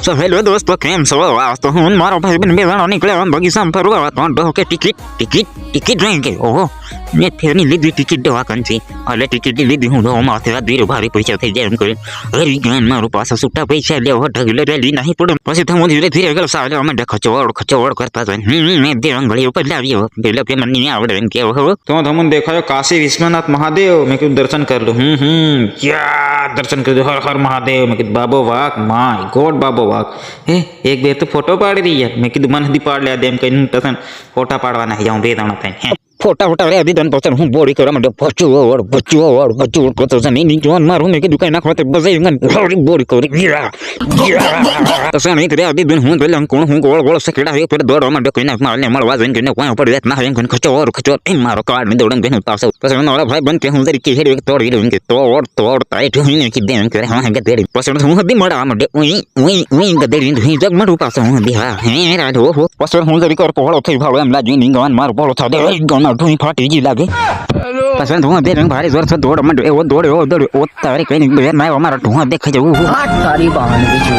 So hello દોસ્તો, કેમ છો? આ તો હું મારો ભાઈ બન બે જણા નીકળ્યા બગીચામાં ફરવા. ત્રણ કહો કે ટિકિટ નહીં કે ઓહો મેં ફેરની લીધી ટિકિટ દવા કંથી એટલે ટિકિટ લીધી હું દવા માથે ધીરે ભારે પૈસા થઈ જાય એમ કરી હરી જ્ઞાન મારું પાસે છૂટા પૈસા લેવો ઢગલે રેલી નહીં પડે પછી તો હું ધીરે ધીરે ગયો સાલે અમે ખચોડ કરતા જાય મેં બે રંગળી ઉપર લાવ્યો પેલા પેલા નહીં આવડે એમ કેવો હવે તો તમને દેખાયો કાશી વિશ્વનાથ મહાદેવ. મેં કીધું દર્શન કરી લો. ક્યાં દર્શન કરી હર હર મહાદેવ. મેં કીધું બાબો વાઘ, માય ગોડ બાબો વાઘ. એક બે તો ફોટો પાડી દઈએ. મેં કીધું મને દી પાડ લે દે એમ કઈ તસન ફોટા પાડવાના જાઉં બે ત્રણ થાય. ફોટા રે દીધા પછી હું બોડી કરવા માટે ભચું કરતો છે નહીં જોન મારું મેં કીધું કઈ નાખવા તે બજાઈ બોડી કરી તસા નહીં કર્યા દીધું હું પેલા કોણ હું ગોળ સકેડા હે પેલા દોડવા માટે કોઈ મારને મળવા જઈને કે કોઈ પડી ના એમ ખચો એમ મારો કાર્ડ ને દોડન બેન પાછો પછી મારા ભાઈ બન કે હું તરીકે હેડ તોડી લઉં કે તોડ ટાઈટ હું કે દેન કરે હા કે તેરી પછી હું હદી મળવા માટે ઉઈ ગદેરી હું જગ મડું પાછો હું દી હા હે રાડો પછી હું તરીકે પોળો થઈ ભાળો એમ લાજી ની ગવાન મારો પોળો થા દે ગણ ઢોઈ ફાટી ગઈ લાગે પછી હું બે રંગ ભારે જોર દોડ મંડ્યો એવો દોડ્યો ઓ તારે કઈ નહીં મારા ઢોંગા દેખાઈ જવું તારી બહાને બીજું